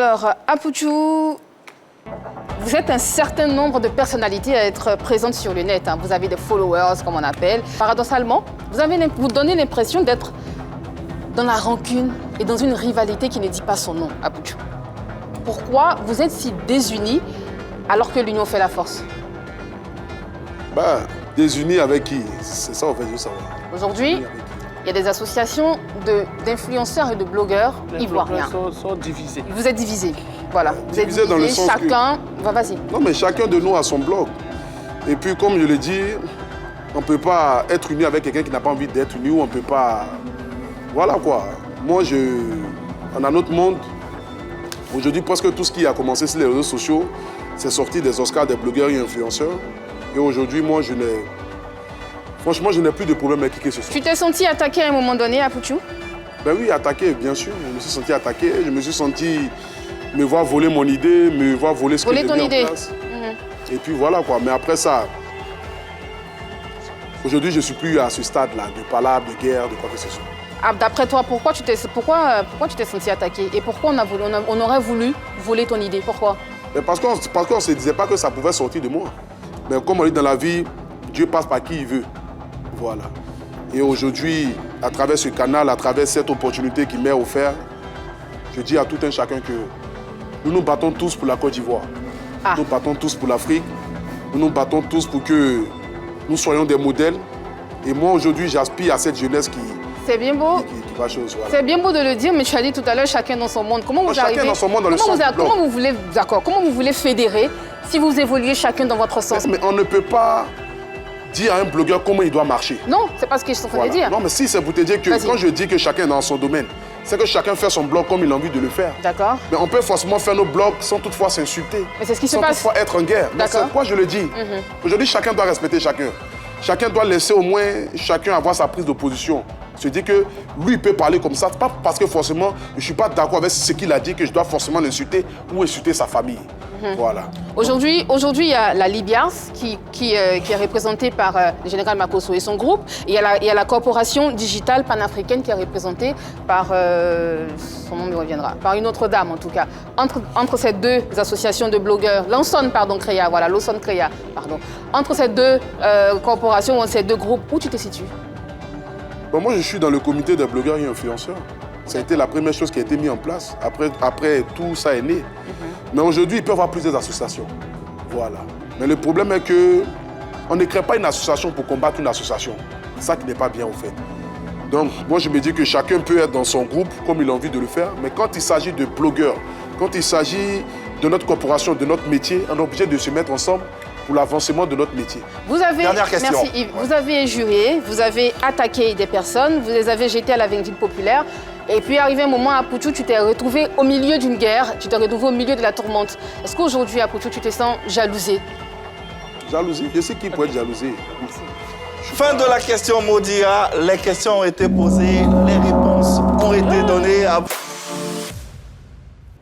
Alors, Apouchou, vous êtes un certain nombre de personnalités à être présentes sur le net. Vous avez des followers, comme on appelle. Paradoxalement, vous donnez l'impression d'être dans la rancune et dans une rivalité qui ne dit pas son nom, Apouchou. Pourquoi vous êtes si désunis alors que l'union fait la force? Désunis avec qui? C'est ça, en fait, je veux savoir. Aujourd'hui, il y a des associations d'influenceurs et de blogueurs ivoiriens. Sont divisés. Vous êtes divisés. Voilà. Vous êtes Divisés dans le sens chacun... Vas-y. Non, mais chacun de nous a son blog. Et puis, comme je le dis, on ne peut pas être uni avec quelqu'un qui n'a pas envie d'être uni ou on ne peut pas... Voilà quoi. Moi, on a notre monde. Aujourd'hui, presque tout ce qui a commencé sur les réseaux sociaux, c'est sorti des Oscars des blogueurs et influenceurs. Et aujourd'hui, moi, franchement, je n'ai plus de problème avec qui que ce soit. Tu t'es senti attaqué à un moment donné, Apouchou? Ben oui, attaqué, bien sûr. Je me suis senti attaqué. Je me suis senti me voir voler mon idée, me voir voler ce que j'ai mis en place. Et puis voilà quoi. Mais après ça, aujourd'hui, je ne suis plus à ce stade-là de palabres, de guerre, de quoi que ce soit. Ah, d'après toi, pourquoi tu t'es senti attaqué? Et pourquoi on aurait voulu voler ton idée? Pourquoi? Mais parce qu'on ne se disait pas que ça pouvait sortir de moi. Mais comme on dit dans la vie, Dieu passe par qui il veut. Voilà. Et aujourd'hui, à travers ce canal, à travers cette opportunité qu'il m'est offerte, je dis à tout un chacun que nous nous battons tous pour la Côte d'Ivoire. Nous nous battons tous pour l'Afrique. Nous nous battons tous pour que nous soyons des modèles. Et moi, aujourd'hui, j'aspire à cette jeunesse qui... C'est bien beau. Qui va chose, voilà. C'est bien beau de le dire, mais tu as dit tout à l'heure, chacun dans son monde. Comment vous arrivez... Chacun dans son monde, dans le sens comment vous voulez fédérer si vous évoluez chacun dans votre sens? Mais on ne peut pas dire à un blogueur comment il doit marcher. Non, c'est pas ce que je suis en train de dire. Non, mais si, c'est pour te dire que quand je dis que chacun est dans son domaine, c'est que chacun fait son blog comme il a envie de le faire. D'accord. Mais on peut forcément faire nos blogs sans toutefois s'insulter. Mais c'est ce qui se passe. Sans toutefois être en guerre. C'est pourquoi je le dis. Aujourd'hui, chacun doit respecter chacun. Chacun doit laisser au moins chacun avoir sa prise de position. Se dire que lui, il peut parler comme ça. Pas parce que forcément, je ne suis pas d'accord avec ce qu'il a dit que je dois forcément l'insulter ou insulter sa famille. Voilà. Aujourd'hui, il y a la Libias qui est représentée par le général Makosso et son groupe. Et il y a la corporation digitale panafricaine qui est représentée par, son nom me reviendra, par une autre dame en tout cas. Entre ces deux associations de blogueurs, Lawson Créa, voilà, Lawson Créa, pardon. Entre ces deux corporations, ces deux groupes, où tu te situes? Bon, moi, je suis dans le comité des blogueurs et influenceurs. Ça a été la première chose qui a été mise en place. Après tout ça est né. Mais aujourd'hui, il peut y avoir plusieurs associations. Voilà. Mais le problème est qu'on ne crée pas une association pour combattre une association. C'est ça qui n'est pas bien au fait. Donc, moi, je me dis que chacun peut être dans son groupe comme il a envie de le faire. Mais quand il s'agit de blogueurs, quand il s'agit de notre corporation, de notre métier, on est obligé de se mettre ensemble pour l'avancement de notre métier. Dernière question. Merci Yves. Vous avez injurié, vous avez attaqué des personnes, vous les avez jetées à la vindicte populaire. Et puis, arrivé un moment à Apouchou, tu t'es retrouvé au milieu d'une guerre, tu t'es retrouvé au milieu de la tourmente. Est-ce qu'aujourd'hui, Apouchou, tu te sens jalousé? Jalousie? Je sais qui peut être jalousé. Fin de la question, Maudia. Les questions ont été posées, les réponses ont été données.